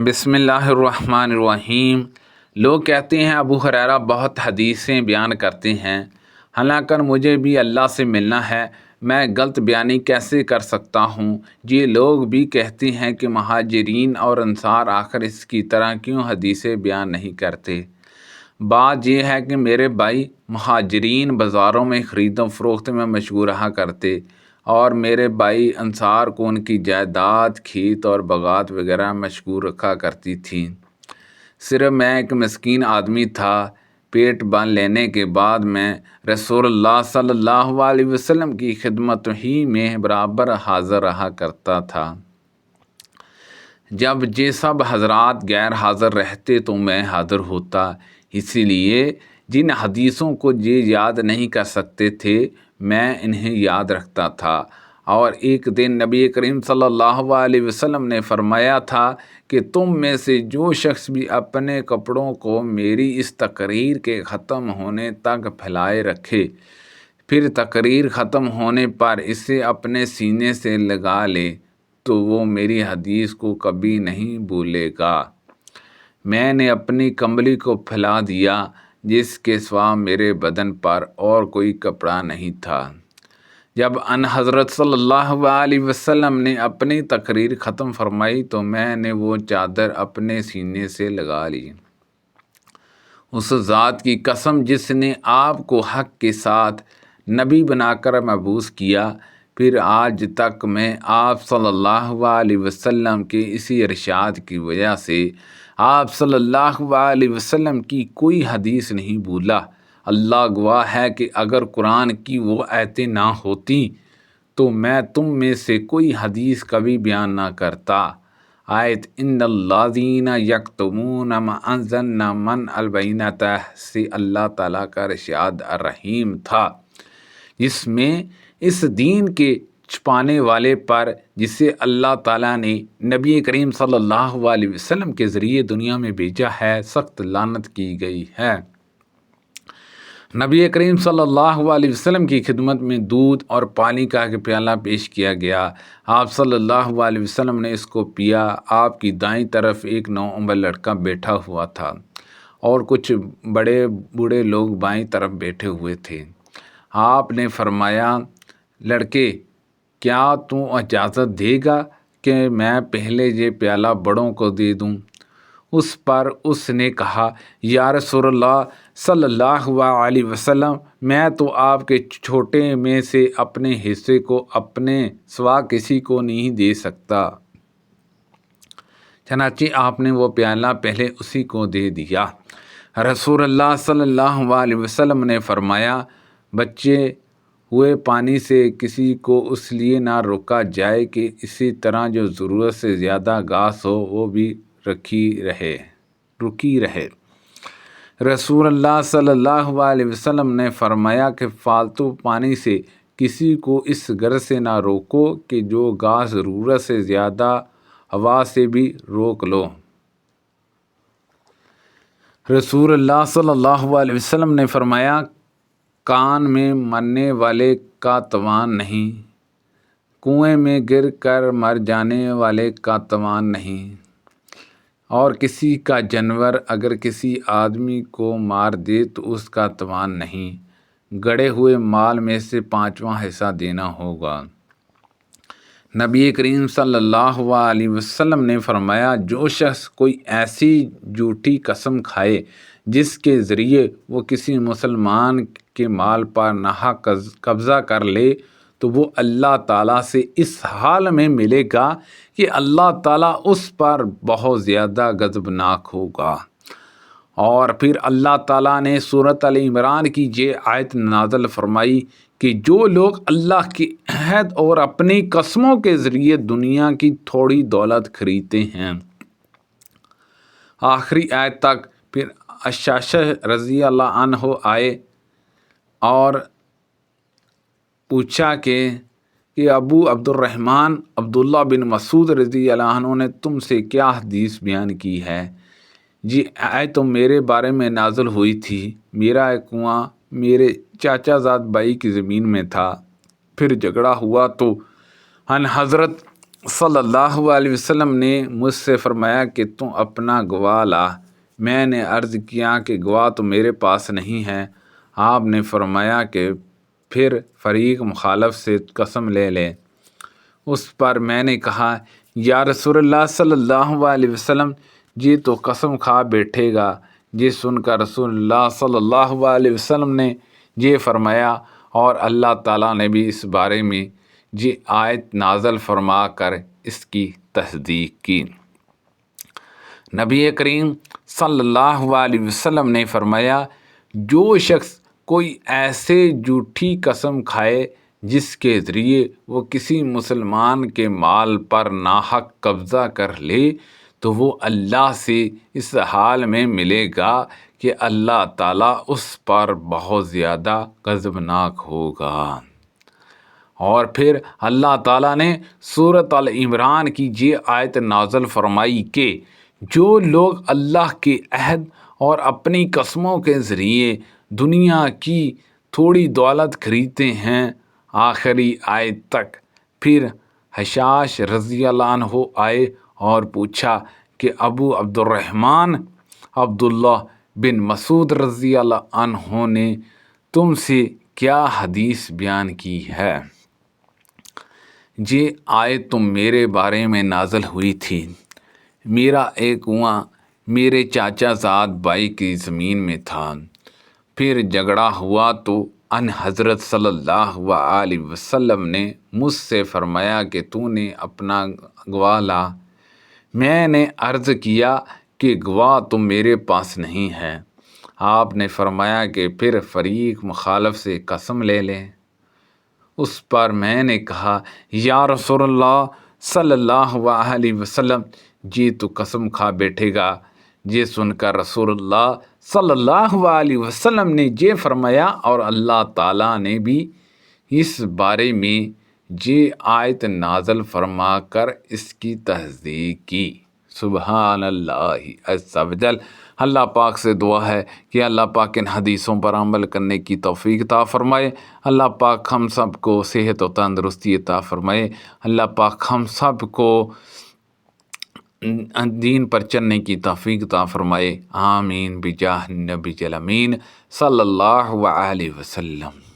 بسم اللہ الرحمن الرحیم۔ لوگ کہتے ہیں ابو ہریرہ بہت حدیثیں بیان کرتے ہیں، حالانکہ مجھے بھی اللہ سے ملنا ہے، میں غلط بیانی کیسے کر سکتا ہوں؟ یہ لوگ بھی کہتے ہیں کہ مہاجرین اور انصار آخر اس کی طرح کیوں حدیثیں بیان نہیں کرتے؟ بات یہ ہے کہ میرے بھائی مہاجرین بازاروں میں خرید و فروخت میں مشغول رہا کرتے، اور میرے بھائی انصار کو ان کی جائیداد، کھیت اور باغات وغیرہ مشغول رکھا کرتی تھیں۔ صرف میں ایک مسکین آدمی تھا۔ پیٹ بھر لینے کے بعد میں رسول اللہ صلی اللہ علیہ وسلم کی خدمت ہی میں برابر حاضر رہا کرتا تھا۔ جب یہ سب حضرات غیر حاضر رہتے تو میں حاضر ہوتا، اسی لیے جن حدیثوں کو یہ یاد نہیں کر سکتے تھے میں انہیں یاد رکھتا تھا۔ اور ایک دن نبی کریم صلی اللہ علیہ وسلم نے فرمایا تھا کہ تم میں سے جو شخص بھی اپنے کپڑوں کو میری اس تقریر کے ختم ہونے تک پھیلائے رکھے، پھر تقریر ختم ہونے پر اسے اپنے سینے سے لگا لے تو وہ میری حدیث کو کبھی نہیں بھولے گا۔ میں نے اپنی کمبلی کو پھیلا دیا جس کے سوا میرے بدن پر اور کوئی کپڑا نہیں تھا۔ جب ان حضرت صلی اللہ علیہ وسلم نے اپنی تقریر ختم فرمائی تو میں نے وہ چادر اپنے سینے سے لگا لی۔ اس ذات کی قسم جس نے آپ کو حق کے ساتھ نبی بنا کر مبعوث کیا، پھر آج تک میں آپ صلی اللہ علیہ وسلم کے اسی ارشاد کی وجہ سے آپ صلی اللہ علیہ وسلم کی کوئی حدیث نہیں بھولا۔ اللہ گواہ ہے کہ اگر قرآن کی وہ آیتیں نہ ہوتی تو میں تم میں سے کوئی حدیث کبھی بیان نہ کرتا۔ آیت ان الذین یکتمون ما انزلنا من البینۃ سے اللہ تعالیٰ کا ارشاد الرحیم تھا، جس میں اس دین کے چھپانے والے پر جسے اللہ تعالیٰ نے نبی کریم صلی اللہ علیہ وسلم کے ذریعے دنیا میں بھیجا ہے سخت لعنت کی گئی ہے۔ نبی کریم صلی اللہ علیہ وسلم کی خدمت میں دودھ اور پانی کا ایک پیالہ پیش کیا گیا۔ آپ صلی اللہ علیہ وسلم نے اس کو پیا۔ آپ کی دائیں طرف ایک نوعمر لڑکا بیٹھا ہوا تھا اور کچھ بڑے بوڑھے لوگ بائیں طرف بیٹھے ہوئے تھے۔ آپ نے فرمایا، لڑکے، کیا تو اجازت دے گا کہ میں پہلے یہ پیالہ بڑوں کو دے دوں؟ اس پر اس نے کہا، یا رسول اللہ صلی اللہ علیہ وسلم، میں تو آپ کے چھوٹے میں سے اپنے حصے کو اپنے سوا کسی کو نہیں دے سکتا۔ چنانچہ آپ نے وہ پیالہ پہلے اسی کو دے دیا۔ رسول اللہ صلی اللہ علیہ وسلم نے فرمایا، بچے ہوئے پانی سے کسی کو اس لیے نہ روکا جائے کہ اسی طرح جو ضرورت سے زیادہ گھاس ہو وہ بھی رکی رہے۔ رسول اللہ صلی اللہ علیہ وسلم نے فرمایا کہ فالتو پانی سے کسی کو اس غرض سے نہ روکو کہ جو گھاس ضرورت سے زیادہ ہوا سے بھی روک لو۔ رسول اللہ صلی اللہ علیہ وسلم نے فرمایا، کان میں مرنے والے کا تاوان نہیں، کنویں میں گر کر مر جانے والے کا تاوان نہیں، اور کسی کا جانور اگر کسی آدمی کو مار دے تو اس کا تاوان نہیں، گڑے ہوئے مال میں سے 5واں حصہ دینا ہوگا۔ نبی کریم صلی اللہ علیہ وسلم نے فرمایا، جو شخص کوئی ایسی جھوٹی قسم کھائے جس کے ذریعے وہ کسی مسلمان کے مال پر ناحق قبضہ کر لے تو وہ اللہ تعالیٰ سے اس حال میں ملے گا کہ اللہ تعالیٰ اس پر بہت زیادہ غضبناک ہوگا۔ اور پھر اللہ تعالیٰ نے سورۃ آل عمران کی یہ آیت نازل فرمائی کہ جو لوگ اللہ کے عہد اور اپنی قسموں کے ذریعے دنیا کی تھوڑی دولت خریدتے ہیں، آخری آیت تک۔ پھر عشاشہ رضی اللہ عنہ آئے اور پوچھا کہ ابو عبد الرحمن عبداللہ بن مسعود رضی اللہ عنہ نے تم سے کیا حدیث بیان کی ہے؟ جی آیت تو میرے بارے میں نازل ہوئی تھی، میرا ایک کنواں میرے چاچا زاد بھائی کی زمین میں تھا، پھر جھگڑا ہوا تو ان حضرت صلی اللہ علیہ وسلم نے مجھ سے فرمایا کہ تم اپنا گواہ لا۔ میں نے عرض کیا کہ گواہ تو میرے پاس نہیں ہے۔ آپ نے فرمایا کہ پھر فریق مخالف سے قسم لے لے۔ اس پر میں نے کہا یا رسول اللہ صلی اللہ علیہ وسلم، جی تو قسم کھا بیٹھے گا۔ یہ سن کر رسول اللہ صلی اللہ علیہ وسلم نے یہ فرمایا، اور اللہ تعالیٰ نے بھی اس بارے میں یہ آیت نازل فرما کر اس کی تصدیق کی۔ نبی کریم صلی اللہ علیہ وسلم نے فرمایا، جو شخص کوئی ایسے جھوٹی قسم کھائے جس کے ذریعے وہ کسی مسلمان کے مال پر ناحق قبضہ کر لے، تو وہ اللہ سے اس حال میں ملے گا کہ اللہ تعالیٰ اس پر بہت زیادہ غضبناک ہوگا۔ اور پھر اللہ تعالیٰ نے سورۃ ال عمران کی یہ آیت نازل فرمائی کہ جو لوگ اللہ کے عہد اور اپنی قسموں کے ذریعے دنیا کی تھوڑی دولت خریدتے ہیں، آخری آیت تک۔ پھر حشاش رضی اللہ عنہ آئے اور پوچھا کہ ابو عبد الرحمن عبداللہ بن مسعود رضی اللہ عنہ نے تم سے کیا حدیث بیان کی ہے؟ یہ آیت تم میرے بارے میں نازل ہوئی تھی۔ میرا ایک کنواں میرے چاچا زاد بھائی کی زمین میں تھا۔ پھر جھگڑا ہوا تو ان حضرت صلی اللہ علیہ وسلم نے مجھ سے فرمایا کہ تو نے اپنا گواہ لا۔ میں نے عرض کیا کہ گواہ تو میرے پاس نہیں ہے۔ آپ نے فرمایا کہ پھر فریق مخالف سے قسم لے لیں۔ اس پر میں نے کہا یا رسول اللہ صلی اللہ علیہ وسلم، جی تو قسم کھا بیٹھے گا۔ یہ سن کر رسول اللہ صلی اللہ علیہ وسلم نے یہ فرمایا، اور اللہ تعالیٰ نے بھی اس بارے میں یہ آیت نازل فرما کر اس کی تصدیق کی۔ سبحان اللہ عز و جل۔ اللہ پاک سے دعا ہے کہ اللہ پاک ان حدیثوں پر عمل کرنے کی توفیق عطا فرمائے۔ اللہ پاک ہم سب کو صحت و تندرستی عطا فرمائے۔ اللہ پاک ہم سب کو دین پر چلنے کی توفیق عطا فرمائے۔ آمین بجاہ نبی الامین صلی اللہ علیہ وسلم۔